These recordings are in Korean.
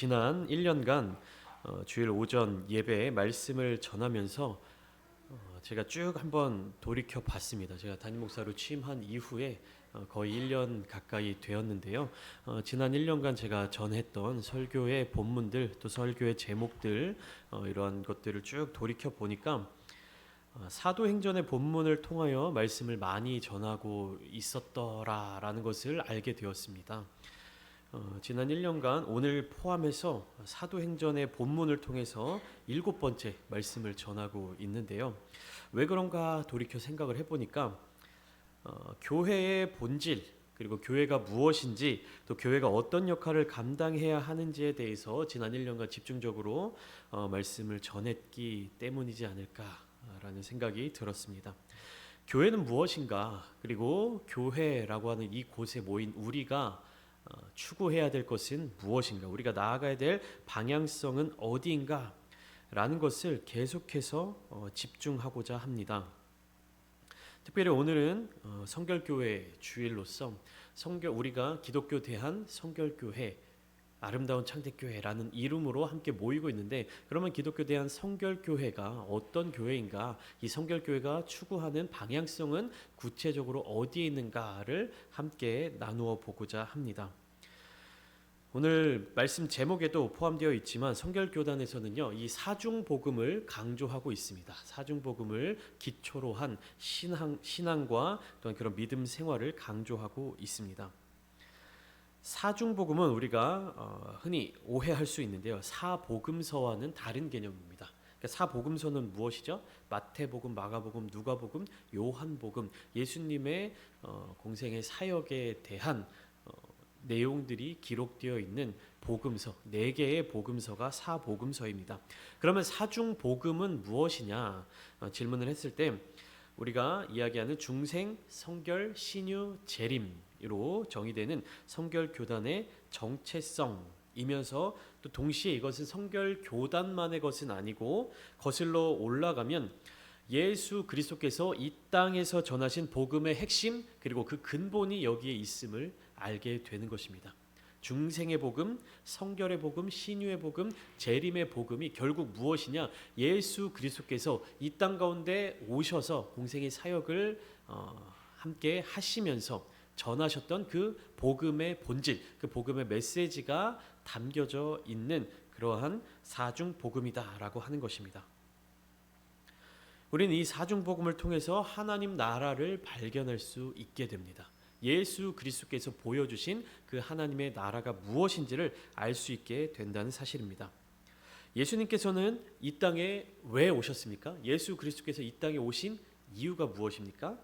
지난 1년간 주일 오전 예배에 말씀을 전하면서 제가 쭉 한번 돌이켜 봤습니다. 제가 담임 목사로 취임한 이후에 거의 1년 가까이 되었는데요. 지난 1년간 제가 전했던 설교의 본문들 또 설교의 제목들 이러한 것들을 쭉 돌이켜 보니까 사도행전의 본문을 통하여 말씀을 많이 전하고 있었더라라는 것을 알게 되었습니다. 지난 1년간 오늘 포함해서 사도행전의 본문을 통해서 7번째 말씀을 전하고 있는데요. 왜 그런가 돌이켜 생각을 해보니까 교회의 본질 그리고 교회가 무엇인지 또 교회가 어떤 역할을 감당해야 하는지에 대해서 지난 1년간 집중적으로 말씀을 전했기 때문이지 않을까라는 생각이 들었습니다. 교회는 무엇인가? 그리고 교회라고 하는 이 곳에 모인 우리가 추구해야 될 것은 무엇인가? 우리가 나아가야 될 방향성은 어디인가? 라는 것을 계속해서 집중하고자 합니다. 특별히 오늘은 성결교회 주일로서 우리가 기독교 대한 성결교회 아름다운 창대교회라는 이름으로 함께 모이고 있는데, 그러면 기독교 대한 성결교회가 어떤 교회인가, 이 성결교회가 추구하는 방향성은 구체적으로 어디에 있는가를 함께 나누어 보고자 합니다. 오늘 말씀 제목에도 포함되어 있지만 성결교단에서는요, 이 사중복음을 강조하고 있습니다. 사중복음을 기초로 한 신앙과 또한 그런 믿음 생활을 강조하고 있습니다. 사중복음은 우리가 흔히 오해할 수 있는데요, 사복음서와는 다른 개념입니다. 그러니까 사복음서는 무엇이죠? 마태복음, 마가복음, 누가복음, 요한복음, 예수님의 공생의 사역에 대한 내용들이 기록되어 있는 복음서, 4개의 복음서가 사복음서입니다. 그러면 사중복음은 무엇이냐 질문을 했을 때 우리가 이야기하는 중생, 성결, 신유, 재림으로 정의되는 성결교단의 정체성이면서 또 동시에 이것은 성결교단만의 것은 아니고 거슬러 올라가면 예수 그리스도께서 이 땅에서 전하신 복음의 핵심 그리고 그 근본이 여기에 있음을 알게 되는 것입니다. 중생의 복음, 성결의 복음, 신유의 복음, 재림의 복음이 결국 무엇이냐? 예수 그리스도께서 이 땅 가운데 오셔서 공생의 사역을 함께 하시면서 전하셨던 그 복음의 본질, 그 복음의 메시지가 담겨져 있는 그러한 사중복음이다라고 하는 것입니다. 우리는 이 사중복음을 통해서 하나님 나라를 발견할 수 있게 됩니다. 예수 그리스도께서 보여주신 그 하나님의 나라가 무엇인지를 알 수 있게 된다는 사실입니다. 예수님께서는 이 땅에 왜 오셨습니까? 예수 그리스도께서 이 땅에 오신 이유가 무엇입니까?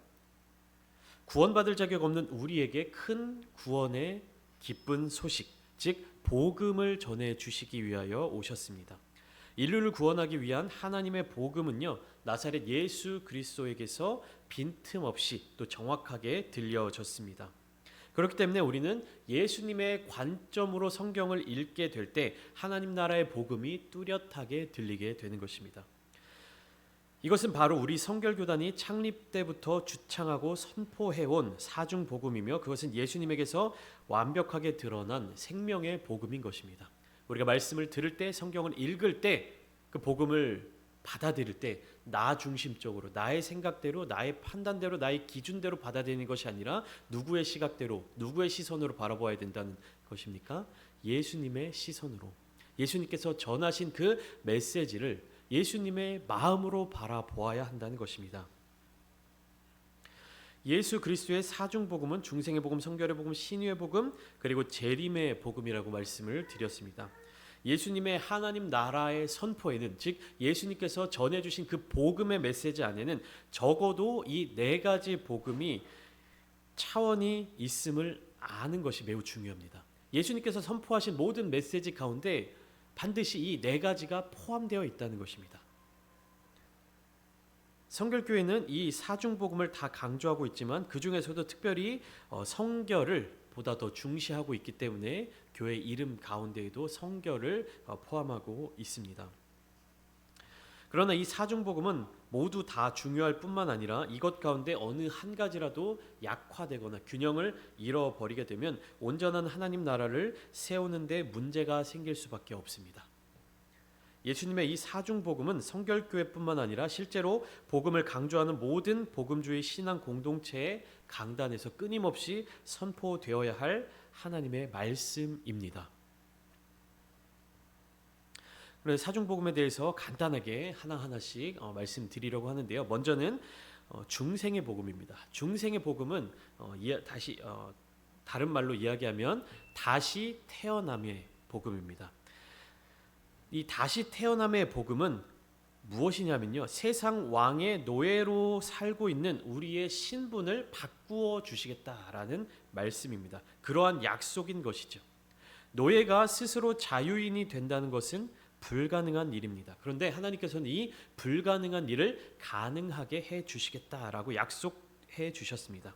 구원받을 자격 없는 우리에게 큰 구원의 기쁜 소식, 즉 복음을 전해 주시기 위하여 오셨습니다. 인류를 구원하기 위한 하나님의 복음은요, 나사렛 예수 그리스도에게서 빈틈없이 또 정확하게 들려졌습니다. 그렇기 때문에 우리는 예수님의 관점으로 성경을 읽게 될 때 하나님 나라의 복음이 뚜렷하게 들리게 되는 것입니다. 이것은 바로 우리 성결교단이 창립 때부터 주창하고 선포해온 사중복음이며 그것은 예수님에게서 완벽하게 드러난 생명의 복음인 것입니다. 우리가 말씀을 들을 때, 성경을 읽을 때, 그 복음을 받아들일 때 나 중심적으로, 나의 생각대로, 나의 판단대로, 나의 기준대로 받아들이는 것이 아니라 누구의 시각대로, 누구의 시선으로 바라봐야 된다는 것입니까? 예수님의 시선으로, 예수님께서 전하신 그 메시지를 예수님의 마음으로 바라보아야 한다는 것입니다. 예수 그리스도의 사중복음은 중생의 복음, 성결의 복음, 신유의 복음, 그리고 재림의 복음이라고 말씀을 드렸습니다. 예수님의 하나님 나라의 선포에는, 즉 예수님께서 전해주신 그 복음의 메시지 안에는 적어도 이 4가지 복음이 차원이 있음을 아는 것이 매우 중요합니다. 예수님께서 선포하신 모든 메시지 가운데 반드시 이 4가지가 포함되어 있다는 것입니다. 성결교회는 이 사중복음을 다 강조하고 있지만 그 중에서도 특별히 성결을 보다 더 중시하고 있기 때문에 교회 이름 가운데에도 성결을 포함하고 있습니다. 그러나 이 사중복음은 모두 다 중요할 뿐만 아니라 이것 가운데 어느 한 가지라도 약화되거나 균형을 잃어버리게 되면 온전한 하나님 나라를 세우는 데 문제가 생길 수밖에 없습니다. 예수님의 이 사중복음은 성결교회뿐만 아니라 실제로 복음을 강조하는 모든 복음주의 신앙 공동체의 강단에서 끊임없이 선포되어야 할 하나님의 말씀입니다. 그래서 사중복음에 대해서 간단하게 하나하나씩 말씀드리려고 하는데요. 먼저는 중생의 복음입니다. 중생의 복음은 다른 말로 이야기하면 다시 태어남의 복음입니다. 이 다시 태어남의 복음은 무엇이냐면요, 세상 왕의 노예로 살고 있는 우리의 신분을 바꾸어 주시겠다라는 말씀입니다. 그러한 약속인 것이죠. 노예가 스스로 자유인이 된다는 것은 불가능한 일입니다. 그런데 하나님께서는 이 불가능한 일을 가능하게 해 주시겠다라고 약속해 주셨습니다.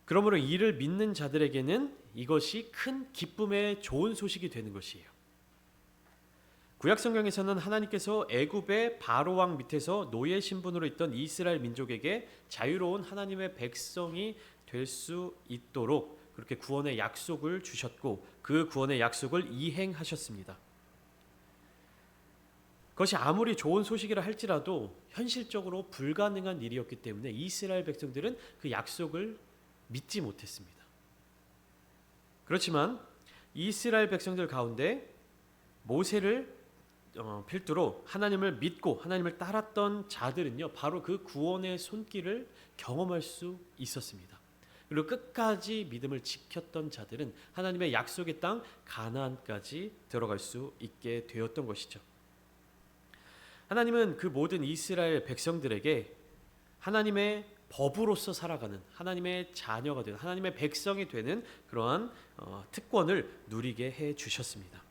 그러므로 이를 믿는 자들에게는 이것이 큰 기쁨의 좋은 소식이 되는 것이에요. 구약 성경에서는 하나님께서 애굽의 바로 왕 밑에서 노예 신분으로 있던 이스라엘 민족에게 자유로운 하나님의 백성이 될 수 있도록 그렇게 구원의 약속을 주셨고 그 구원의 약속을 이행하셨습니다. 그것이 아무리 좋은 소식이라 할지라도 현실적으로 불가능한 일이었기 때문에 이스라엘 백성들은 그 약속을 믿지 못했습니다. 그렇지만 이스라엘 백성들 가운데 모세를 필두로 하나님을 믿고 하나님을 따랐던 자들은요, 바로 그 구원의 손길을 경험할 수 있었습니다. 그리고 끝까지 믿음을 지켰던 자들은 하나님의 약속의 땅 가나안까지 들어갈 수 있게 되었던 것이죠. 하나님은 그 모든 이스라엘 백성들에게 하나님의 법으로서 살아가는, 하나님의 자녀가 되는, 하나님의 백성이 되는 그러한 특권을 누리게 해 주셨습니다.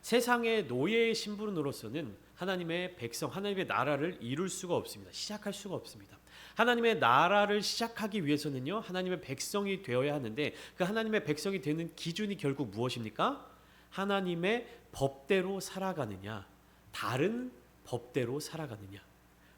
세상의 노예의 신분으로서는 하나님의 백성, 하나님의 나라를 이룰 수가 없습니다. 시작할 수가 없습니다. 하나님의 나라를 시작하기 위해서는요, 하나님의 백성이 되어야 하는데 그 하나님의 백성이 되는 기준이 결국 무엇입니까? 하나님의 법대로 살아가느냐, 다른 법대로 살아가느냐.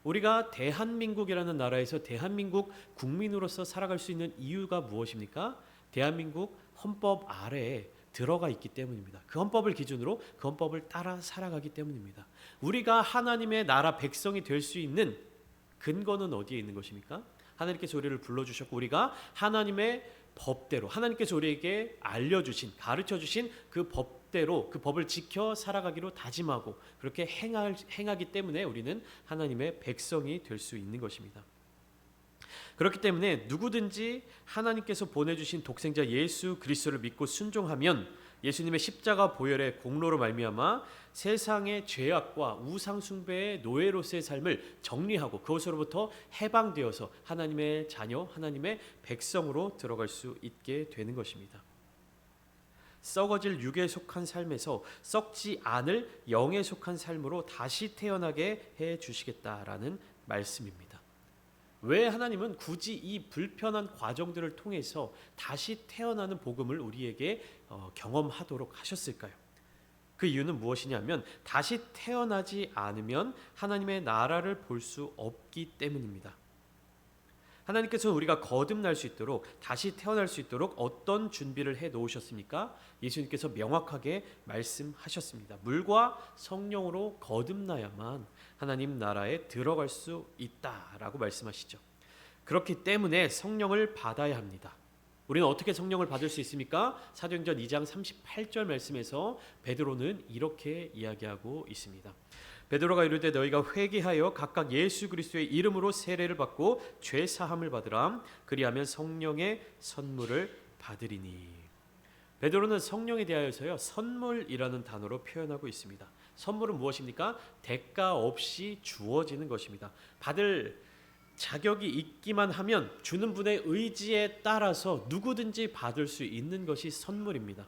우리가 대한민국이라는 나라에서 대한민국 국민으로서 살아갈 수 있는 이유가 무엇입니까? 대한민국 헌법 아래에 들어가 있기 때문입니다. 그 헌법을 기준으로 그 헌법을 따라 살아가기 때문입니다. 우리가 하나님의 나라 백성이 될 수 있는 근거는 어디에 있는 것입니까? 하나님께서 우리를 불러주셨고 우리가 하나님의 법대로, 하나님께서 우리에게 알려주신, 가르쳐주신 그 법대로, 그 법을 지켜 살아가기로 다짐하고 그렇게 행하기 때문에 우리는 하나님의 백성이 될 수 있는 것입니다. 그렇기 때문에 누구든지 하나님께서 보내주신 독생자 예수 그리스도를 믿고 순종하면 예수님의 십자가 보혈의 공로로 말미암아 세상의 죄악과 우상 숭배의 노예로서의 삶을 정리하고 그것으로부터 해방되어서 하나님의 자녀, 하나님의 백성으로 들어갈 수 있게 되는 것입니다. 썩어질 육에 속한 삶에서 썩지 않을 영에 속한 삶으로 다시 태어나게 해 주시겠다라는 말씀입니다. 왜 하나님은 굳이 이 불편한 과정들을 통해서 다시 태어나는 복음을 우리에게 경험하도록 하셨을까요? 그 이유는 무엇이냐면 다시 태어나지 않으면 하나님의 나라를 볼 수 없기 때문입니다. 하나님께서는 우리가 거듭날 수 있도록, 다시 태어날 수 있도록 어떤 준비를 해 놓으셨습니까? 예수님께서 명확하게 말씀하셨습니다. 물과 성령으로 거듭나야만 하나님 나라에 들어갈 수 있다라고 말씀하시죠. 그렇기 때문에 성령을 받아야 합니다. 우리는 어떻게 성령을 받을 수 있습니까? 사도행전 2장 38절 말씀에서 베드로는 이렇게 이야기하고 있습니다. 베드로가 이르되 너희가 회개하여 각각 예수 그리스도의 이름으로 세례를 받고 죄 사함을 받으라. 그리하면 성령의 선물을 받으리니. 베드로는 성령에 대하여서요, 선물이라는 단어로 표현하고 있습니다. 선물은 무엇입니까? 대가 없이 주어지는 것입니다. 받을 자격이 있기만 하면 주는 분의 의지에 따라서 누구든지 받을 수 있는 것이 선물입니다.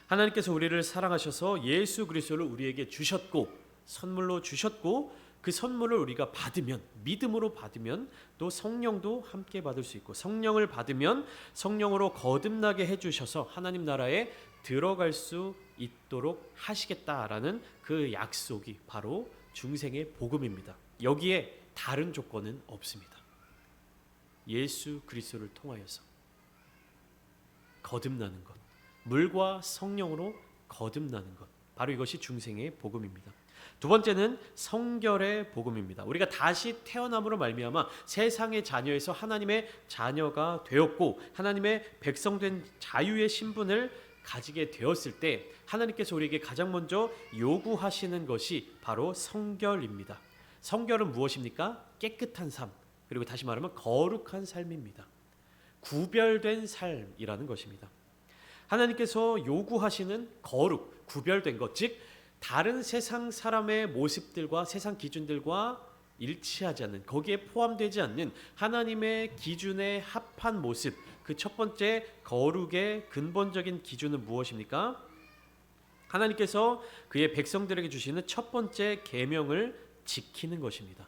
하나님께서 우리를 사랑하셔서 예수 그리스도를 우리에게 주셨고 선물로 주셨고 그 선물을 우리가 받으면, 믿음으로 받으면 또 성령도 함께 받을 수 있고 성령을 받으면 성령으로 거듭나게 해주셔서 하나님 나라에 들어갈 수 있도록 하시겠다라는 그 약속이 바로 중생의 복음입니다. 여기에 다른 조건은 없습니다. 예수 그리스도를 통하여서 거듭나는 것, 물과 성령으로 거듭나는 것, 바로 이것이 중생의 복음입니다. 두 번째는 성결의 복음입니다. 우리가 다시 태어남으로 말미암아 세상의 자녀에서 하나님의 자녀가 되었고 하나님의 백성된 자유의 신분을 가지게 되었을 때 하나님께서 우리에게 가장 먼저 요구하시는 것이 바로 성결입니다. 성결은 무엇입니까? 깨끗한 삶, 그리고 다시 말하면 거룩한 삶입니다. 구별된 삶이라는 것입니다. 하나님께서 요구하시는 거룩, 구별된 것, 즉 다른 세상 사람의 모습들과 세상 기준들과 일치하지 않는, 거기에 포함되지 않는 하나님의 기준에 합한 모습, 그 첫 번째 거룩의 근본적인 기준은 무엇입니까? 하나님께서 그의 백성들에게 주시는 첫 번째 계명을 지키는 것입니다.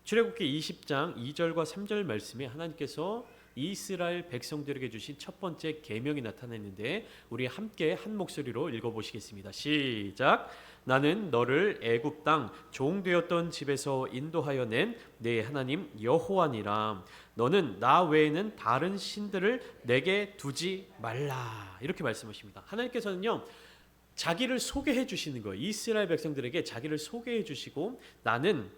출애굽기 20장 2절과 3절 말씀에 하나님께서 이스라엘 백성들에게 주신 첫 번째 계명이 나타났는데 우리 함께 한 목소리로 읽어보시겠습니다. 시작. 나는 너를 애굽 땅 종되었던 집에서 인도하여 낸 내 하나님 여호와니라. 너는 나 외에는 다른 신들을 내게 두지 말라. 이렇게 말씀하십니다. 하나님께서는요, 자기를 소개해 주시는 거예요. 이스라엘 백성들에게 자기를 소개해 주시고, 나는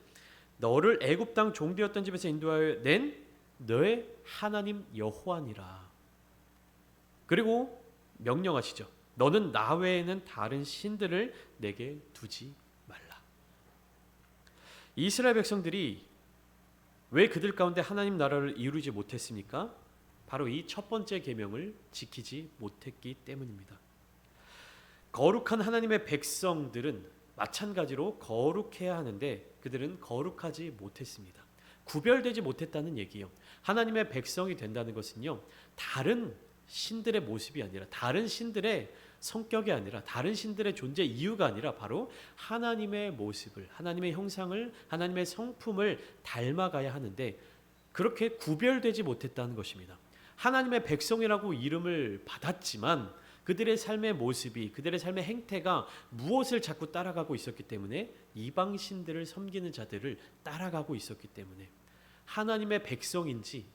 너를 애굽 땅 종되었던 집에서 인도하여 낸 너의 하나님 여호와니라. 그리고 명령하시죠. 너는 나 외에는 다른 신들을 내게 두지 말라. 이스라엘 백성들이 왜 그들 가운데 하나님 나라를 이루지 못했습니까? 바로 이 첫 번째 계명을 지키지 못했기 때문입니다. 거룩한 하나님의 백성들은 마찬가지로 거룩해야 하는데 그들은 거룩하지 못했습니다. 구별되지 못했다는 얘기예요. 하나님의 백성이 된다는 것은요, 다른 신들의 모습이 아니라, 다른 신들의 성격이 아니라, 다른 신들의 존재 이유가 아니라 바로 하나님의 모습을, 하나님의 형상을, 하나님의 성품을 닮아가야 하는데 그렇게 구별되지 못했다는 것입니다. 하나님의 백성이라고 이름을 받았지만 그들의 삶의 모습이, 그들의 삶의 행태가 무엇을 자꾸 따라가고 있었기 때문에, 이방 신들을 섬기는 자들을 따라가고 있었기 때문에 하나님의 백성인지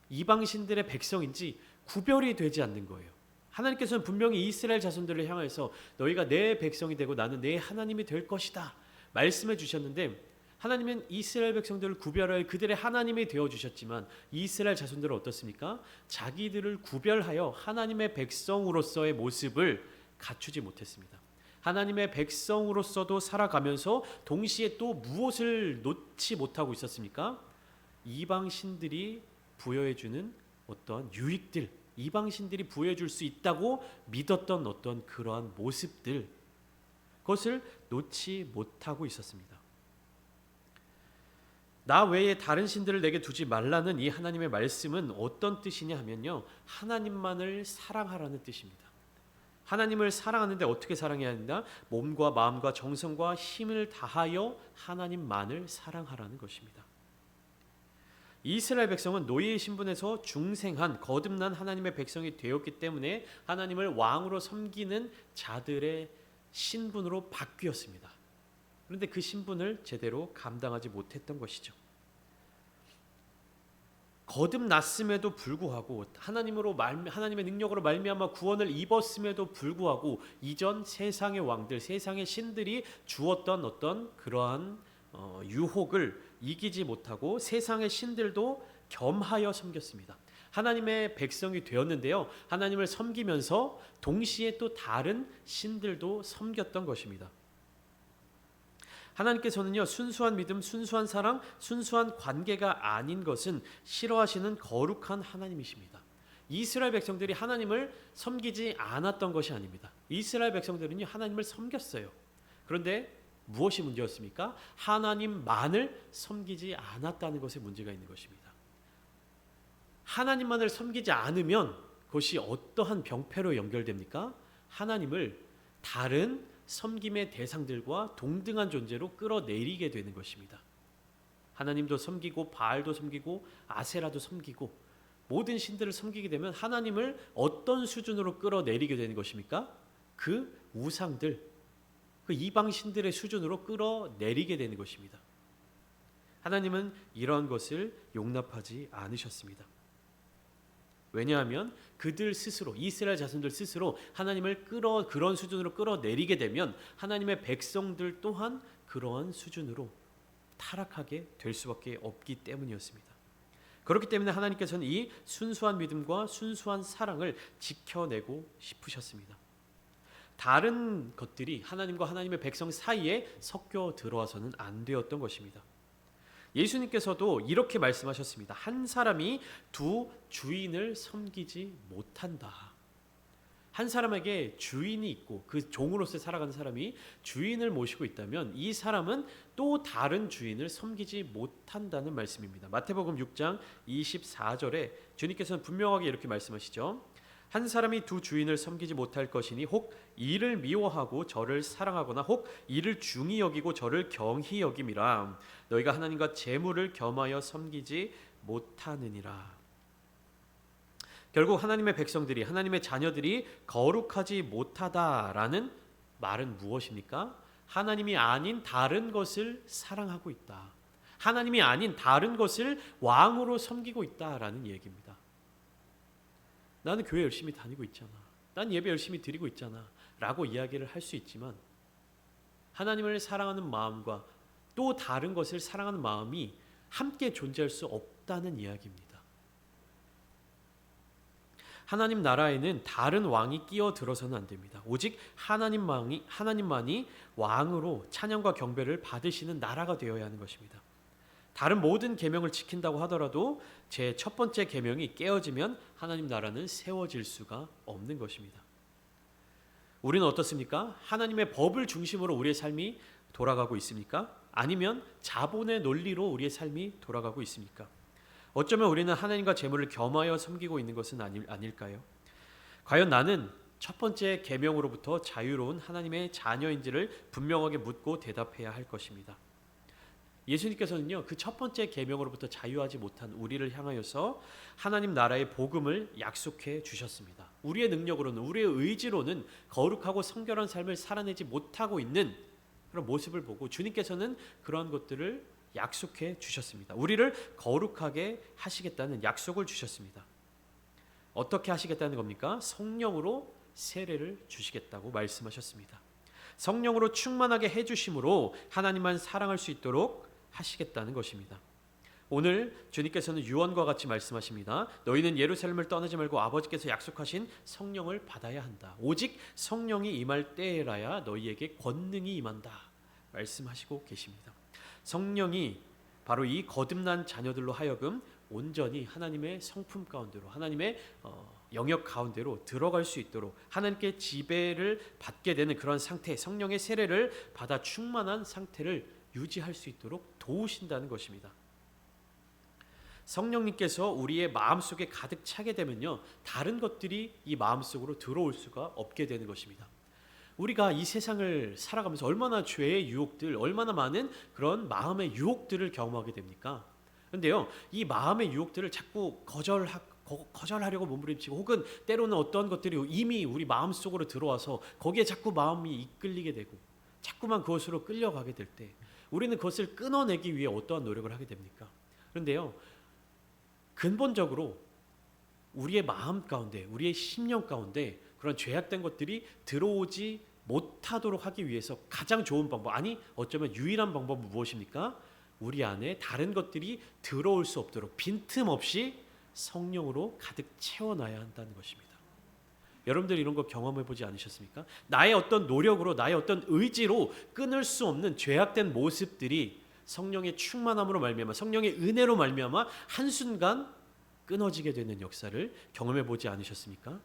이방 신들의 백성인지 구별이 되지 않는 거예요. 하나님께서는 분명히 이스라엘 자손들을 향해서 너희가 내 백성이 되고 나는 내 하나님이 될 것이다 말씀해 주셨는데, 하나님은 이스라엘 백성들을 구별하여 그들의 하나님이 되어주셨지만 이스라엘 자손들은 어떻습니까? 자기들을 구별하여 하나님의 백성으로서의 모습을 갖추지 못했습니다. 하나님의 백성으로서도 살아가면서 동시에 또 무엇을 놓지 못하고 있었습니까? 이방 신들이 부여해주는 어떠한 유익들, 이방 신들이 부여해줄 수 있다고 믿었던 어떤 그러한 모습들, 그것을 놓지 못하고 있었습니다. 나 외에 다른 신들을 내게 두지 말라는 이 하나님의 말씀은 어떤 뜻이냐 하면요, 하나님만을 사랑하라는 뜻입니다. 하나님을 사랑하는데 어떻게 사랑해야 한다? 몸과 마음과 정성과 힘을 다하여 하나님만을 사랑하라는 것입니다. 이스라엘 백성은 노예의 신분에서 중생한 거듭난 하나님의 백성이 되었기 때문에 하나님을 왕으로 섬기는 자들의 신분으로 바뀌었습니다. 그런데 그 신분을 제대로 감당하지 못했던 것이죠. 거듭났음에도 불구하고 하나님의 능력으로 말미암아 구원을 입었음에도 불구하고 이전 세상의 왕들, 세상의 신들이 주었던 어떤 그러한 유혹을 이기지 못하고 세상의 신들도 겸하여 섬겼습니다. 하나님의 백성이 되었는데요, 하나님을 섬기면서 동시에 또 다른 신들도 섬겼던 것입니다. 하나님께서는요, 순수한 믿음, 순수한 사랑, 순수한 관계가 아닌 것은 싫어하시는 거룩한 하나님이십니다. 이스라엘 백성들이 하나님을 섬기지 않았던 것이 아닙니다. 이스라엘 백성들은요, 하나님을 섬겼어요. 그런데 무엇이 문제였습니까? 하나님만을 섬기지 않았다는 것에 문제가 있는 것입니다. 하나님만을 섬기지 않으면 그것이 어떠한 병폐로 연결됩니까? 하나님을 다른 섬김의 대상들과 동등한 존재로 끌어내리게 되는 것입니다. 하나님도 섬기고 바알도 섬기고 아세라도 섬기고 모든 신들을 섬기게 되면 하나님을 어떤 수준으로 끌어내리게 되는 것입니까? 그 우상들, 그 이방신들의 수준으로 끌어내리게 되는 것입니다. 하나님은 이러한 것을 용납하지 않으셨습니다. 왜냐하면 그들 스스로, 이스라엘 자손들 스스로 하나님을 그런 수준으로 끌어내리게 되면 하나님의 백성들 또한 그러한 수준으로 타락하게 될 수밖에 없기 때문이었습니다. 그렇기 때문에 하나님께서는 이 순수한 믿음과 순수한 사랑을 지켜내고 싶으셨습니다. 다른 것들이 하나님과 하나님의 백성 사이에 섞여 들어와서는 안 되었던 것입니다. 예수님께서도 이렇게 말씀하셨습니다. 한 사람이 두 주인을 섬기지 못한다. 한 사람에게 주인이 있고 그 종으로서 살아가는 사람이 주인을 모시고 있다면 이 사람은 또 다른 주인을 섬기지 못한다는 말씀입니다. 마태복음 6장 24절에 주님께서는 분명하게 이렇게 말씀하시죠. 한 사람이 두 주인을 섬기지 못할 것이니 혹 이를 미워하고 저를 사랑하거나 혹 이를 중히 여기고 저를 경히 여김이라. 너희가 하나님과 재물을 겸하여 섬기지 못하느니라. 결국 하나님의 백성들이, 하나님의 자녀들이 거룩하지 못하다라는 말은 무엇입니까? 하나님이 아닌 다른 것을 사랑하고 있다. 하나님이 아닌 다른 것을 왕으로 섬기고 있다라는 얘기입니다. 나는 교회 열심히 다니고 있잖아. 난 예배 열심히 드리고 있잖아. 라고 이야기를 할 수 있지만 하나님을 사랑하는 마음과 또 다른 것을 사랑하는 마음이 함께 존재할 수 없다는 이야기입니다. 하나님 나라에는 다른 왕이 끼어들어서는 안 됩니다. 오직 하나님만이 왕으로 찬양과 경배를 받으시는 나라가 되어야 하는 것입니다. 다른 모든 계명을 지킨다고 하더라도 제 첫 번째 계명이 깨어지면 하나님 나라는 세워질 수가 없는 것입니다. 우리는 어떻습니까? 하나님의 법을 중심으로 우리의 삶이 돌아가고 있습니까? 아니면 자본의 논리로 우리의 삶이 돌아가고 있습니까? 어쩌면 우리는 하나님과 재물을 겸하여 섬기고 있는 것은 아닐까요? 과연 나는 첫 번째 계명으로부터 자유로운 하나님의 자녀인지를 분명하게 묻고 대답해야 할 것입니다. 예수님께서는요, 그 첫 번째 계명으로부터 자유하지 못한 우리를 향하여서 하나님 나라의 복음을 약속해 주셨습니다. 우리의 능력으로는, 우리의 의지로는 거룩하고 성결한 삶을 살아내지 못하고 있는 그런 모습을 보고 주님께서는 그러한 것들을 약속해 주셨습니다. 우리를 거룩하게 하시겠다는 약속을 주셨습니다. 어떻게 하시겠다는 겁니까? 성령으로 세례를 주시겠다고 말씀하셨습니다. 성령으로 충만하게 해주심으로 하나님만 사랑할 수 있도록 하시겠다는 것입니다. 오늘 주님께서는 유언과 같이 말씀하십니다. 너희는 예루살렘을 떠나지 말고 아버지께서 약속하신 성령을 받아야 한다. 오직 성령이 임할 때에라야 너희에게 권능이 임한다. 말씀하시고 계십니다. 성령이 바로 이 거듭난 자녀들로 하여금 온전히 하나님의 성품 가운데로, 하나님의 영역 가운데로 들어갈 수 있도록 하나님께 지배를 받게 되는 그런 상태, 성령의 세례를 받아 충만한 상태를 유지할 수 있도록 도우신다는 것입니다. 성령님께서 우리의 마음속에 가득 차게 되면요, 다른 것들이 이 마음속으로 들어올 수가 없게 되는 것입니다. 우리가 이 세상을 살아가면서 얼마나 죄의 유혹들, 얼마나 많은 그런 마음의 유혹들을 경험하게 됩니까? 그런데요, 이 마음의 유혹들을 자꾸 거절하려고 몸부림치고 혹은 때로는 어떤 것들이 이미 우리 마음속으로 들어와서 거기에 자꾸 마음이 이끌리게 되고 자꾸만 그것으로 끌려가게 될 때 우리는 그것을 끊어내기 위해 어떠한 노력을 하게 됩니까? 그런데요, 근본적으로 우리의 마음 가운데, 우리의 심령 가운데 그런 죄악된 것들이 들어오지 못하도록 하기 위해서 가장 좋은 방법, 아니 어쩌면 유일한 방법은 무엇입니까? 우리 안에 다른 것들이 들어올 수 없도록 빈틈없이 성령으로 가득 채워놔야 한다는 것입니다. 여러분들 이런 거 경험해 보지 않으셨습니까? 나의 어떤 노력으로, 나의 어떤 의지로 끊을 수 없는 죄악된 모습들이 성령의 충만함으로 말미암아, 성령의 은혜로 말미암아 한순간 끊어지게 되는 역사를 경험해 보지 않으셨습니까?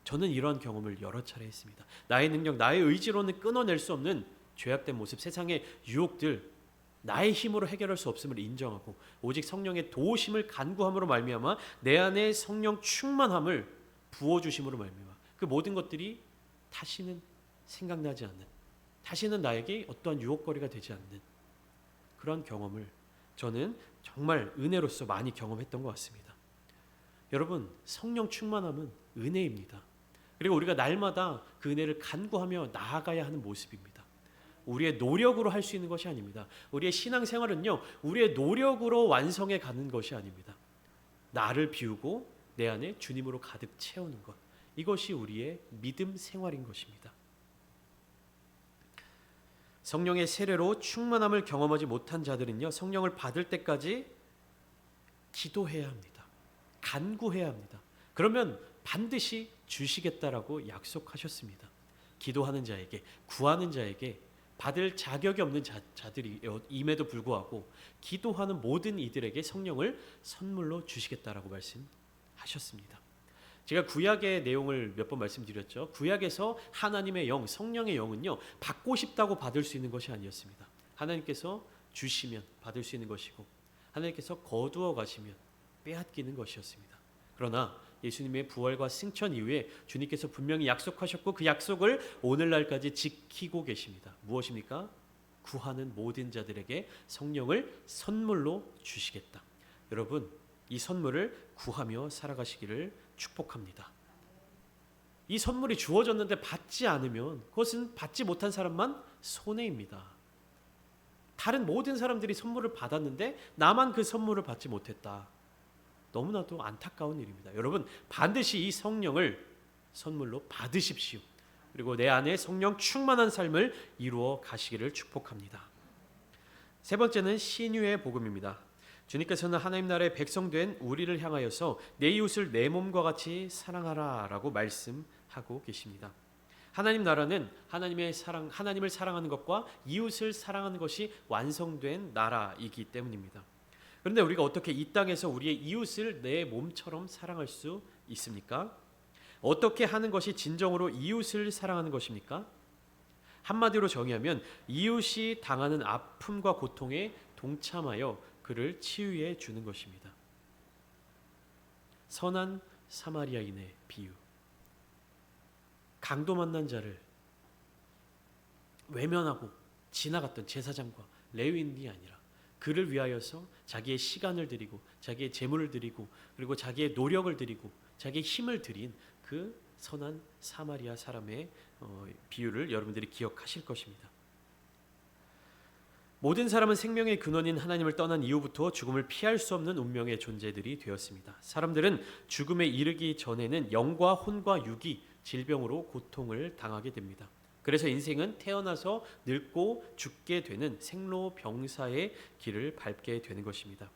저는 이러한 경험을 여러 차례 했습니다. 나의 능력, 나의 의지로는 끊어낼 수 없는 죄악된 모습, 세상의 유혹들, 나의 힘으로 해결할 수 없음을 인정하고 오직 성령의 도우심을 간구함으로 말미암아 내 안에 성령 충만함을 부어주심으로 말미암아 그 모든 것들이 다시는 생각나지 않는, 다시는 나에게 어떠한 유혹거리가 되지 않는 그런 경험을 저는 정말 은혜로서 많이 경험했던 것 같습니다. 여러분, 성령 충만함은 은혜입니다. 그리고 우리가 날마다 그 은혜를 간구하며 나아가야 하는 모습입니다. 우리의 노력으로 할 수 있는 것이 아닙니다. 우리의 신앙생활은요, 우리의 노력으로 완성해 가는 것이 아닙니다. 나를 비우고 내 안에 주님으로 가득 채우는 것, 이것이 우리의 믿음 생활인 것입니다. 성령의 세례로 충만함을 경험하지 못한 자들은요, 성령을 받을 때까지 기도해야 합니다. 간구해야 합니다. 그러면 반드시 주시겠다라고 약속하셨습니다. 기도하는 자에게, 구하는 자에게 받을 자격이 없는 자들임에도 불구하고 기도하는 모든 이들에게 성령을 선물로 주시겠다라고 말씀하셨습니다. 제가 구약의 내용을 몇 번 말씀드렸죠. 구약에서 하나님의 영, 성령의 영은요, 받고 싶다고 받을 수 있는 것이 아니었습니다. 하나님께서 주시면 받을 수 있는 것이고, 하나님께서 거두어 가시면 빼앗기는 것이었습니다. 그러나 예수님의 부활과 승천 이후에 주님께서 분명히 약속하셨고, 그 약속을 오늘날까지 지키고 계십니다. 무엇입니까? 구하는 모든 자들에게 성령을 선물로 주시겠다. 여러분, 이 선물을 구하며 살아가시기를 축복합니다. 이 선물이 주어졌는데 받지 않으면 그것은 받지 못한 사람만 손해입니다. 다른 모든 사람들이 선물을 받았는데 나만 그 선물을 받지 못했다. 너무나도 안타까운 일입니다. 여러분, 반드시 이 성령을 선물로 받으십시오. 그리고 내 안에 성령 충만한 삶을 이루어 가시기를 축복합니다. 세 번째는 신유의 복음입니다. 주님께서는 하나님 나라의 백성된 우리를 향하여서 내 이웃을 내 몸과 같이 사랑하라라고 말씀하고 계십니다. 하나님 나라는 하나님을 사랑하는 것과 이웃을 사랑하는 것이 완성된 나라이기 때문입니다. 그런데 우리가 어떻게 이 땅에서 우리의 이웃을 내 몸처럼 사랑할 수 있습니까? 어떻게 하는 것이 진정으로 이웃을 사랑하는 것입니까? 한마디로 정의하면 이웃이 당하는 아픔과 고통에 동참하여 그를 치유해 주는 것입니다. 선한 사마리아인의 비유. 강도 만난 자를 외면하고 지나갔던 제사장과 레위인이 아니라 그를 위하여서 자기의 시간을 드리고 자기의 재물을 드리고 그리고 자기의 노력을 드리고 자기의 힘을 드린 그 선한 사마리아 사람의 비유를 여러분들이 기억하실 것입니다. 모든 사람은 생명의 근원인 하나님을 떠난 이후부터 죽음을 피할 수 없는 운명의 존재들이 되었습니다. 사람들은 죽음에 이르기 전에는 영과 혼과 육이 질병으로 고통을 당하게 됩니다. 그래서 인생은 태어나서 늙고 죽게 되는 생로병사의 길을 밟게 되는 것입니다.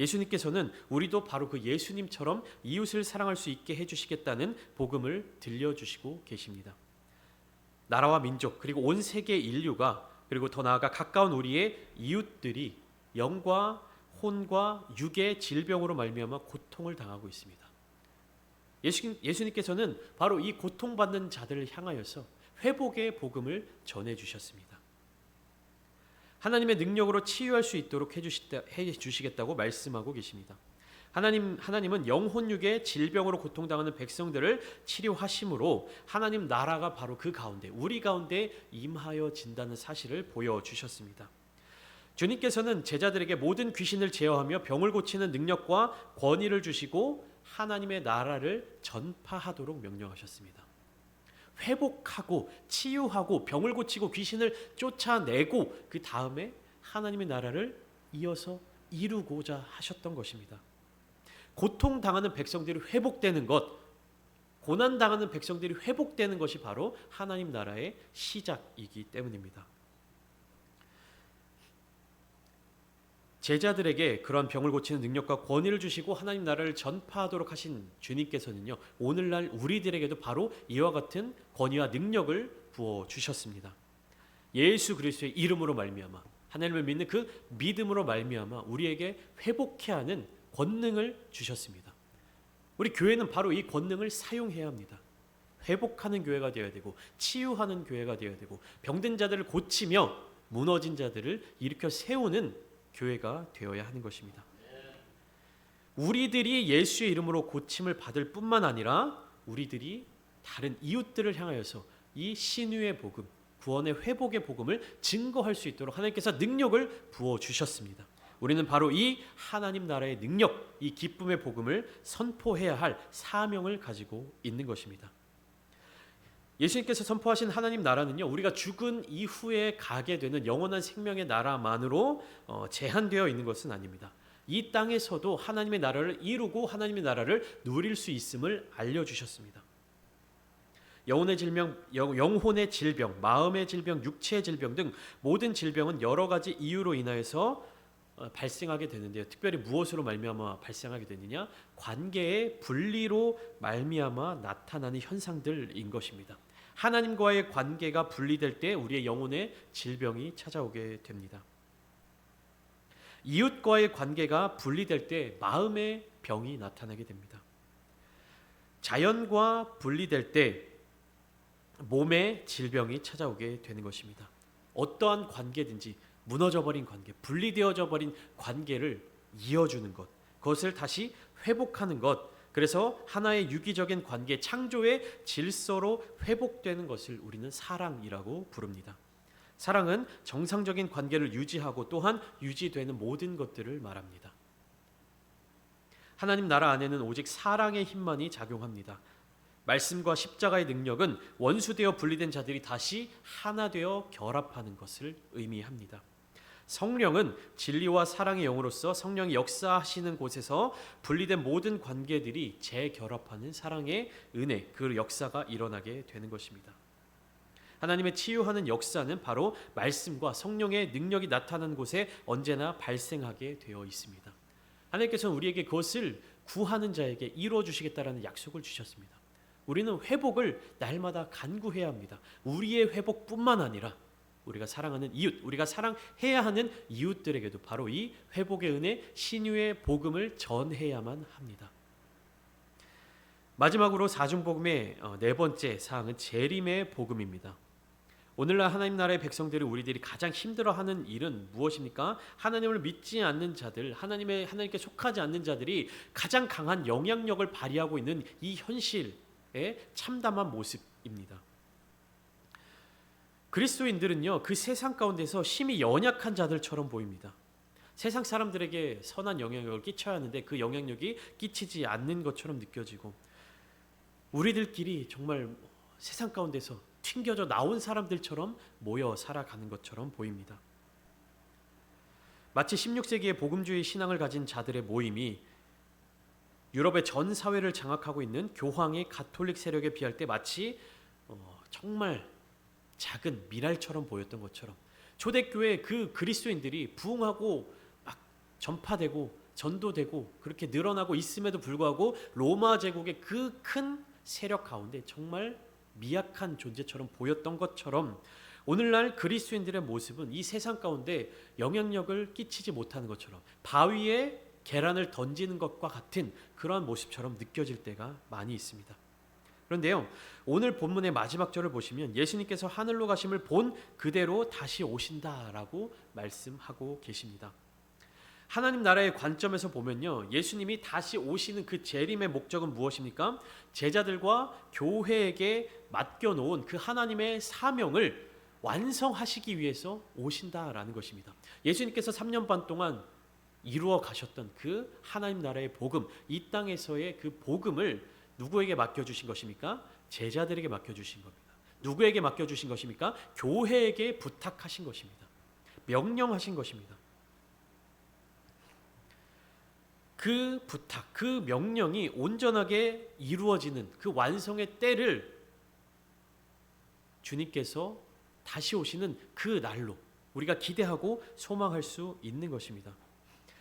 예수님께서는 우리도 바로 그 예수님처럼 이웃을 사랑할 수 있게 해주시겠다는 복음을 들려주시고 계십니다. 나라와 민족 그리고 온 세계 인류가 그리고 더 나아가 가까운 우리의 이웃들이 영과 혼과 육의 질병으로 말미암아 고통을 당하고 있습니다. 예수님께서는 바로 이 고통받는 자들을 향하여서 회복의 복음을 전해주셨습니다. 하나님의 능력으로 치유할 수 있도록 해주시겠다고 말씀하고 계십니다. 하나님은 영혼육의 질병으로 고통당하는 백성들을 치료하심으로 하나님 나라가 바로 그 가운데 우리 가운데 임하여진다는 사실을 보여주셨습니다. 주님께서는 제자들에게 모든 귀신을 제어하며 병을 고치는 능력과 권위를 주시고 하나님의 나라를 전파하도록 명령하셨습니다. 회복하고 치유하고 병을 고치고 귀신을 쫓아내고 그 다음에 하나님의 나라를 이어서 이루고자 하셨던 것입니다. 고통당하는 백성들이 회복되는 것, 고난당하는 백성들이 회복되는 것이 바로 하나님 나라의 시작이기 때문입니다. 제자들에게 그러한 병을 고치는 능력과 권위를 주시고 하나님 나라를 전파하도록 하신 주님께서는요, 오늘날 우리들에게도 바로 이와 같은 권위와 능력을 부어주셨습니다. 예수 그리스도의 이름으로 말미암아 하나님을 믿는 그 믿음으로 말미암아 우리에게 회복케 하는 권능을 주셨습니다. 우리 교회는 바로 이 권능을 사용해야 합니다. 회복하는 교회가 되어야 되고 치유하는 교회가 되어야 되고 병든 자들을 고치며 무너진 자들을 일으켜 세우는 교회가 되어야 하는 것입니다. 우리들이 예수의 이름으로 고침을 받을 뿐만 아니라 우리들이 다른 이웃들을 향하여서 이 신유의 복음, 구원의 회복의 복음을 증거할 수 있도록 하나님께서 능력을 부어주셨습니다. 우리는 바로 이 하나님 나라의 능력, 이 기쁨의 복음을 선포해야 할 사명을 가지고 있는 것입니다. 예수님께서 선포하신 하나님 나라는요, 우리가 죽은 이후에 가게 되는 영원한 생명의 나라만으로 제한되어 있는 것은 아닙니다. 이 땅에서도 하나님의 나라를 이루고 하나님의 나라를 누릴 수 있음을 알려주셨습니다. 영혼의 질병, 마음의 질병, 육체의 질병 등 모든 질병은 여러 가지 이유로 인하여서 발생하게 되는데요. 특별히 무엇으로 말미암아 발생하게 되느냐? 관계의 분리로 말미암아 나타나는 현상들인 것입니다. 하나님과의 관계가 분리될 때 우리의 영혼의 질병이 찾아오게 됩니다. 이웃과의 관계가 분리될 때 마음의 병이 나타나게 됩니다. 자연과 분리될 때 몸의 질병이 찾아오게 되는 것입니다. 어떠한 관계든지 무너져버린 관계, 분리되어져 버린 관계를 이어주는 것, 그것을 다시 회복하는 것, 그래서 하나의 유기적인 관계, 창조의 질서로 회복되는 것을 우리는 사랑이라고 부릅니다. 사랑은 정상적인 관계를 유지하고 또한 유지되는 모든 것들을 말합니다. 하나님 나라 안에는 오직 사랑의 힘만이 작용합니다. 말씀과 십자가의 능력은 원수되어 분리된 자들이 다시 하나 되어 결합하는 것을 의미합니다. 성령은 진리와 사랑의 영으로서 성령이 역사하시는 곳에서 분리된 모든 관계들이 재결합하는 사랑의 은혜, 그 역사가 일어나게 되는 것입니다. 하나님의 치유하는 역사는 바로 말씀과 성령의 능력이 나타나는 곳에 언제나 발생하게 되어 있습니다. 하나님께서는 우리에게 그것을 구하는 자에게 이루어 주시겠다라는 약속을 주셨습니다. 우리는 회복을 날마다 간구해야 합니다. 우리의 회복뿐만 아니라 우리가 사랑하는 이웃, 우리가 사랑해야 하는 이웃들에게도 바로 이 회복의 은혜, 신유의 복음을 전해야만 합니다. 마지막으로 사중복음의 네 번째 사항은 재림의 복음입니다. 오늘날 하나님 나라의 백성들이 우리들이 가장 힘들어하는 일은 무엇입니까? 하나님을 믿지 않는 자들, 하나님께 속하지 않는 자들이 가장 강한 영향력을 발휘하고 있는 이 현실의 참담한 모습입니다. 그리스도인들은요, 그 세상 가운데서 심히 연약한 자들처럼 보입니다. 세상 사람들에게 선한 영향력을 끼쳐야 하는데 그 영향력이 끼치지 않는 것처럼 느껴지고, 우리들끼리 정말 세상 가운데서 튕겨져 나온 사람들처럼 모여 살아가는 것처럼 보입니다. 마치 16세기의 복음주의 신앙을 가진 자들의 모임이 유럽의 전 사회를 장악하고 있는 교황의 가톨릭 세력에 비할 때 마치 정말 작은 미랄처럼 보였던 것처럼 초대교회 그 그리스도인들이 부흥하고 막 전파되고 전도되고 그렇게 늘어나고 있음에도 불구하고 로마 제국의 그 큰 세력 가운데 정말 미약한 존재처럼 보였던 것처럼 오늘날 그리스도인들의 모습은 이 세상 가운데 영향력을 끼치지 못하는 것처럼 바위에 계란을 던지는 것과 같은 그러한 모습처럼 느껴질 때가 많이 있습니다. 그런데요, 오늘 본문의 마지막 절을 보시면 예수님께서 하늘로 가심을 본 그대로 다시 오신다라고 말씀하고 계십니다. 하나님 나라의 관점에서 보면요, 예수님이 다시 오시는 그 재림의 목적은 무엇입니까? 제자들과 교회에게 맡겨놓은 그 하나님의 사명을 완성하시기 위해서 오신다라는 것입니다. 예수님께서 3년 반 동안 이루어 가셨던 그 하나님 나라의 복음, 이 땅에서의 그 복음을 누구에게 맡겨주신 것입니까? 제자들에게 맡겨주신 겁니다. 누구에게 맡겨주신 것입니까? 교회에게 부탁하신 것입니다. 명령하신 것입니다. 그 부탁, 그 명령이 온전하게 이루어지는 그 완성의 때를 주님께서 다시 오시는 그 날로 우리가 기대하고 소망할 수 있는 것입니다.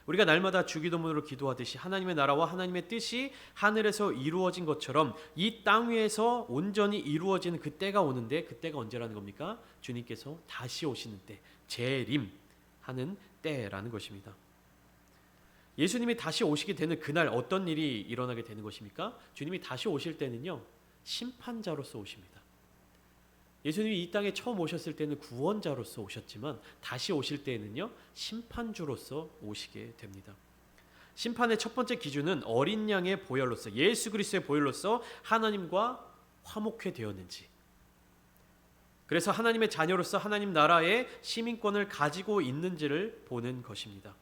우리가 날마다 주기도문으로 기도하듯이 하나님의 나라와 하나님의 뜻이 하늘에서 이루어진 것처럼 이 땅 위에서 온전히 이루어지는 그 때가 오는데, 그 때가 언제라는 겁니까? 주님께서 다시 오시는 때, 재림하는 때라는 것입니다. 예수님이 다시 오시게 되는 그날 어떤 일이 일어나게 되는 것입니까? 주님이 다시 오실 때는요, 심판자로서 오십니다. 예수님이 이 땅에 처음 오셨을 때는 구원자로서 오셨지만 다시 오실 때에는요, 심판주로서 오시게 됩니다. 심판의 첫 번째 기준은 어린 양의 보혈로서, 예수 그리스도의 보혈로서 하나님과 화목해 되었는지, 그래서 하나님의 자녀로서 하나님 나라의 시민권을 가지고 있는지를 보는 것입니다.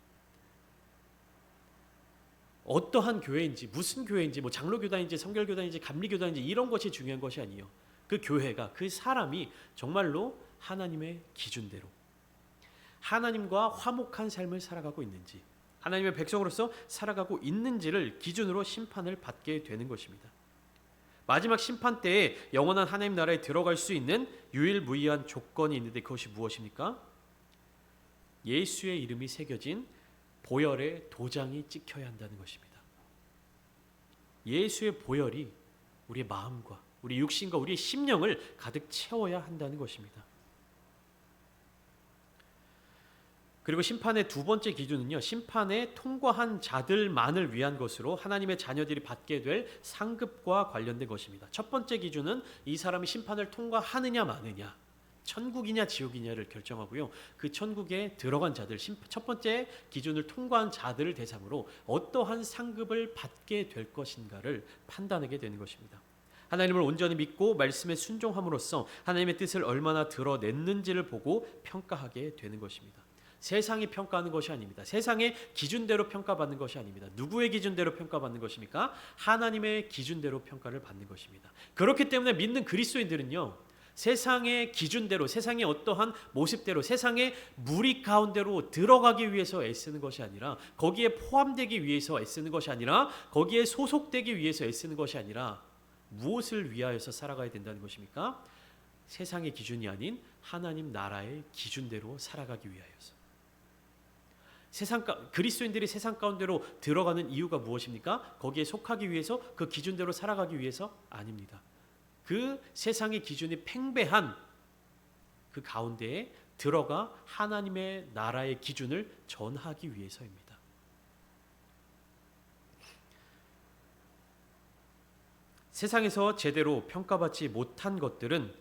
어떠한 교회인지, 무슨 교회인지, 뭐 장로교단인지 성결교단인지 감리교단인지 이런 것이 중요한 것이 아니에요. 그 교회가, 그 사람이 정말로 하나님의 기준대로 하나님과 화목한 삶을 살아가고 있는지, 하나님의 백성으로서 살아가고 있는지를 기준으로 심판을 받게 되는 것입니다. 마지막 심판 때에 영원한 하나님 나라에 들어갈 수 있는 유일무이한 조건이 있는데 그것이 무엇입니까? 예수의 이름이 새겨진 보혈의 도장이 찍혀야 한다는 것입니다. 예수의 보혈이 우리의 마음과 우리 육신과 우리의 심령을 가득 채워야 한다는 것입니다. 그리고 심판의 두 번째 기준은요, 심판에 통과한 자들만을 위한 것으로 하나님의 자녀들이 받게 될 상급과 관련된 것입니다. 첫 번째 기준은 이 사람이 심판을 통과하느냐 마느냐, 천국이냐 지옥이냐를 결정하고요. 그 천국에 들어간 자들, 첫 번째 기준을 통과한 자들을 대상으로 어떠한 상급을 받게 될 것인가를 판단하게 되는 것입니다. 하나님을 온전히 믿고 말씀에 순종함으로써 하나님의 뜻을 얼마나 드러냈는지를 보고 평가하게 되는 것입니다. 세상이 평가하는 것이 아닙니다. 세상의 기준대로 평가받는 것이 아닙니다. 누구의 기준대로 평가받는 것입니까? 하나님의 기준대로 평가를 받는 것입니다. 그렇기 때문에 믿는 그리스도인들은요, 세상의 기준대로, 세상의 어떠한 모습대로, 세상의 무리 가운데로 들어가기 위해서 애쓰는 것이 아니라, 거기에 포함되기 위해서 애쓰는 것이 아니라, 거기에 소속되기 위해서 애쓰는 것이 아니라 무엇을 위하여서 살아가야 된다는 것입니까? 세상의 기준이 아닌 하나님 나라의 기준대로 살아가기 위하여서. 그리스도인들이 세상 가운데로 들어가는 이유가 무엇입니까? 거기에 속하기 위해서, 그 기준대로 살아가기 위해서? 아닙니다. 그 세상의 기준이 팽배한 그 가운데에 들어가 하나님의 나라의 기준을 전하기 위해서입니다. 세상에서 제대로 평가받지 못한 것들은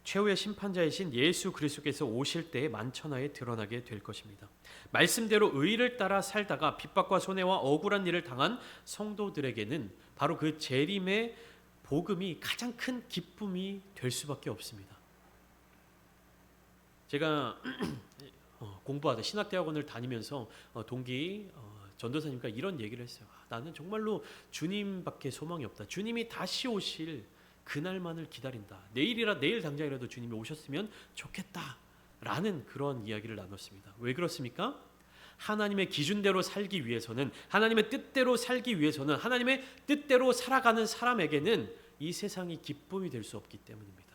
최후의 심판자이신 예수 그리스도께서 오실 때에 만천하에 드러나게 될 것입니다. 말씀대로 의를 따라 살다가 핍박과 손해와 억울한 일을 당한 성도들에게는 바로 그 재림의 복음이 가장 큰 기쁨이 될 수밖에 없습니다. 제가 공부하다 신학대학원을 다니면서 동기 전도사님과 이런 얘기를 했어요. 나는 정말로 주님밖에 소망이 없다. 주님이 다시 오실 그날만을 기다린다. 내일 당장이라도 주님이 오셨으면 좋겠다. 라는 그런 이야기를 나눴습니다. 왜 그렇습니까? 하나님의 기준대로 살기 위해서는, 하나님의 뜻대로 살기 위해서는, 하나님의 뜻대로 살아가는 사람에게는 이 세상이 기쁨이 될 수 없기 때문입니다.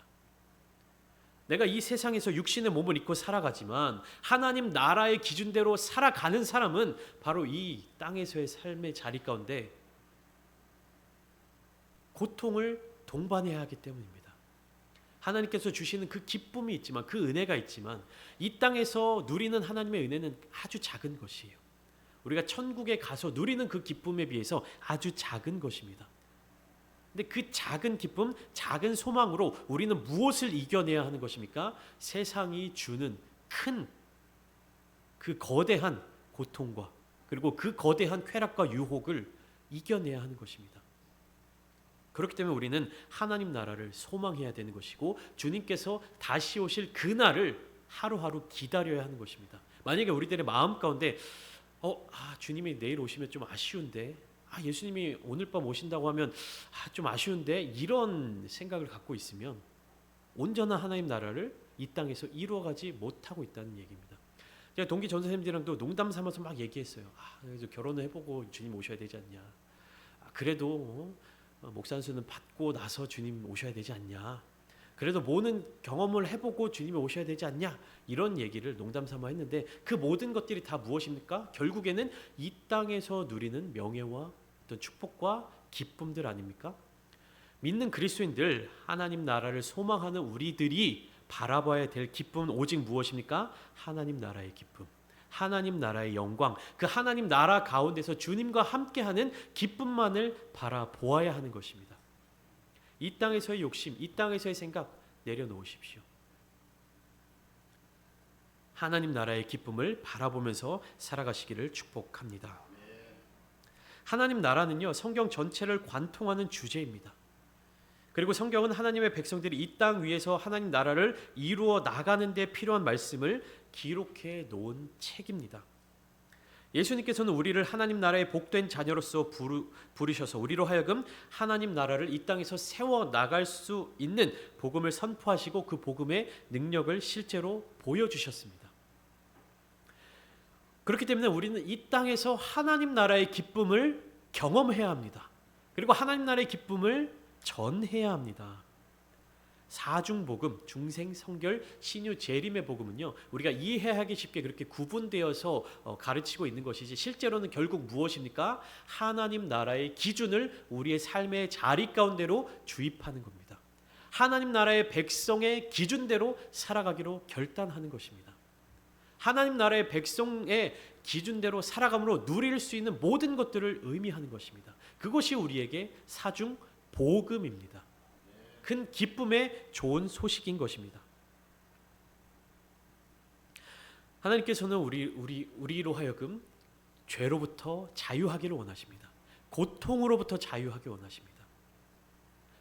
내가 이 세상에서 육신의 몸을 입고 살아가지만 하나님 나라의 기준대로 살아가는 사람은 바로 이 땅에서의 삶의 자리 가운데 고통을 동반해야 하기 때문입니다. 하나님께서 주시는 그 기쁨이 있지만, 그 은혜가 있지만, 이 땅에서 누리는 하나님의 은혜는 아주 작은 것이에요. 우리가 천국에 가서 누리는 그 기쁨에 비해서 아주 작은 것입니다. 근데 그 작은 기쁨, 작은 소망으로 우리는 무엇을 이겨내야 하는 것입니까? 세상이 주는 큰 그 거대한 고통과, 그리고 그 거대한 쾌락과 유혹을 이겨내야 하는 것입니다. 그렇기 때문에 우리는 하나님 나라를 소망해야 되는 것이고, 주님께서 다시 오실 그날을 하루하루 기다려야 하는 것입니다. 만약에 우리들의 마음 가운데 주님이 내일 오시면 좀 아쉬운데, 예수님이 오늘 밤 오신다고 하면 좀 아쉬운데, 이런 생각을 갖고 있으면 온전한 하나님 나라를 이 땅에서 이루어가지 못하고 있다는 얘기입니다. 제가 동기 전도사님들이랑도 농담 삼아서 막 얘기했어요. 그래서 결혼을 해보고 주님 오셔야 되지 않냐. 그래도 목산수는 받고 나서 주님 오셔야 되지 않냐. 그래도 모든 경험을 해보고 주님이 오셔야 되지 않냐. 이런 얘기를 농담 삼아 했는데, 그 모든 것들이 다 무엇입니까? 결국에는 이 땅에서 누리는 명예와 어떤 축복과 기쁨들 아닙니까? 믿는 그리스도인들, 하나님 나라를 소망하는 우리들이 바라봐야 될 기쁨은 오직 무엇입니까? 하나님 나라의 기쁨, 하나님 나라의 영광, 그 하나님 나라 가운데서 주님과 함께하는 기쁨만을 바라보아야 하는 것입니다. 이 땅에서의 욕심, 이 땅에서의 생각 내려놓으십시오. 하나님 나라의 기쁨을 바라보면서 살아가시기를 축복합니다. 하나님 나라는요, 성경 전체를 관통하는 주제입니다. 그리고 성경은 하나님의 백성들이 이 땅 위에서 하나님 나라를 이루어 나가는 데 필요한 말씀을 기록해 놓은 책입니다. 예수님께서는 우리를 하나님 나라의 복된 자녀로서 부르셔서 우리로 하여금 하나님 나라를 이 땅에서 세워 나갈 수 있는 복음을 선포하시고 그 복음의 능력을 실제로 보여주셨습니다. 그렇기 때문에 우리는 이 땅에서 하나님 나라의 기쁨을 경험해야 합니다. 그리고 하나님 나라의 기쁨을 전해야 합니다. 사중복음, 중생, 성결, 신유, 재림의 복음은요, 우리가 이해하기 쉽게 그렇게 구분되어서 가르치고 있는 것이지 실제로는 결국 무엇입니까? 하나님 나라의 기준을 우리의 삶의 자리 가운데로 주입하는 겁니다. 하나님 나라의 백성의 기준대로 살아가기로 결단하는 것입니다. 하나님 나라의 백성의 기준대로 살아감으로 누릴 수 있는 모든 것들을 의미하는 것입니다. 그것이 우리에게 사중복음입니다. 큰 기쁨의 좋은 소식인 것입니다. 하나님께서는 우리로 하여금 죄로부터 자유하기를 원하십니다. 고통으로부터 자유하기 원하십니다.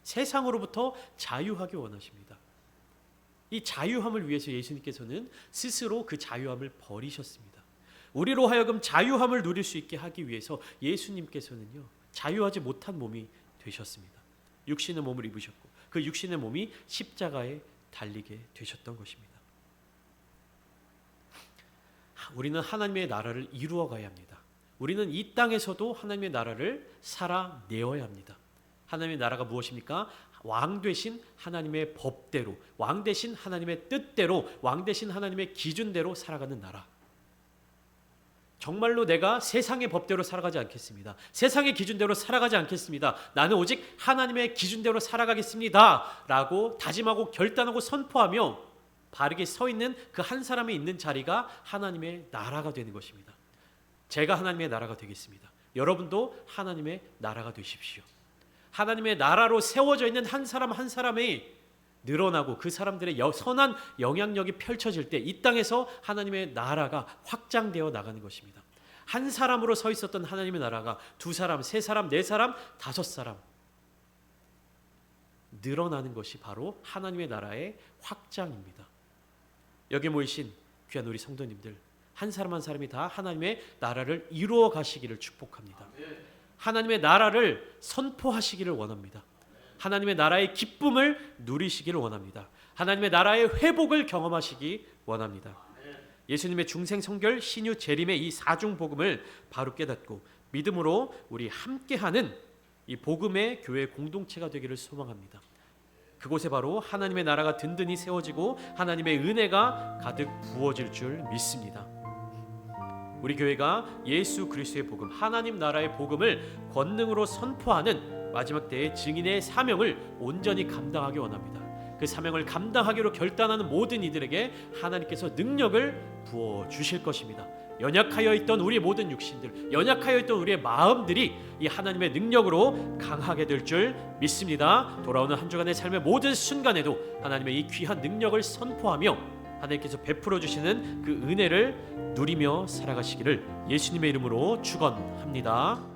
세상으로부터 자유하기 원하십니다. 이 자유함을 위해서 예수님께서는 스스로 그 자유함을 버리셨습니다. 우리로 하여금 자유함을 누릴 수 있게 하기 위해서 예수님께서는요, 자유하지 못한 몸이 되셨습니다. 육신의 몸을 입으셨고 그 육신의 몸이 십자가에 달리게 되셨던 것입니다. 우리는 하나님의 나라를 이루어 가야 합니다. 우리는 이 땅에서도 하나님의 나라를 살아내어야 합니다. 하나님의 나라가 무엇입니까? 왕 되신 하나님의 법대로, 왕 되신 하나님의 뜻대로, 왕 되신 하나님의 기준대로 살아가는 나라. 정말로 내가 세상의 법대로 살아가지 않겠습니다. 세상의 기준대로 살아가지 않겠습니다. 나는 오직 하나님의 기준대로 살아가겠습니다 라고 다짐하고 결단하고 선포하며 바르게 서 있는 그 한 사람이 있는 자리가 하나님의 나라가 되는 것입니다. 제가 하나님의 나라가 되겠습니다. 여러분도 하나님의 나라가 되십시오. 하나님의 나라로 세워져 있는 한 사람 한 사람이 늘어나고 그 사람들의 선한 영향력이 펼쳐질 때 이 땅에서 하나님의 나라가 확장되어 나가는 것입니다. 한 사람으로 서 있었던 하나님의 나라가 두 사람, 세 사람, 네 사람, 다섯 사람 늘어나는 것이 바로 하나님의 나라의 확장입니다. 여기 모이신 귀한 우리 성도님들, 한 사람 한 사람이 다 하나님의 나라를 이루어 가시기를 축복합니다. 하나님의 나라를 선포하시기를 원합니다. 하나님의 나라의 기쁨을 누리시기를 원합니다. 하나님의 나라의 회복을 경험하시기 원합니다. 예수님의 중생, 성결, 신유, 재림의 이 사중 복음을 바로 깨닫고 믿음으로 우리 함께하는 이 복음의 교회 공동체가 되기를 소망합니다. 그곳에 바로 하나님의 나라가 든든히 세워지고 하나님의 은혜가 가득 부어질 줄 믿습니다. 우리 교회가 예수 그리스도의 복음, 하나님 나라의 복음을 권능으로 선포하는 마지막 때의 증인의 사명을 온전히 감당하기 원합니다. 그 사명을 감당하기로 결단하는 모든 이들에게 하나님께서 능력을 부어 주실 것입니다. 연약하여 있던 우리의 모든 육신들, 연약하여 있던 우리의 마음들이 이 하나님의 능력으로 강하게 될 줄 믿습니다. 돌아오는 한 주간의 삶의 모든 순간에도 하나님의 이 귀한 능력을 선포하며 하나님께서 베풀어 주시는 그 은혜를 누리며 살아가시기를 예수님의 이름으로 축원합니다.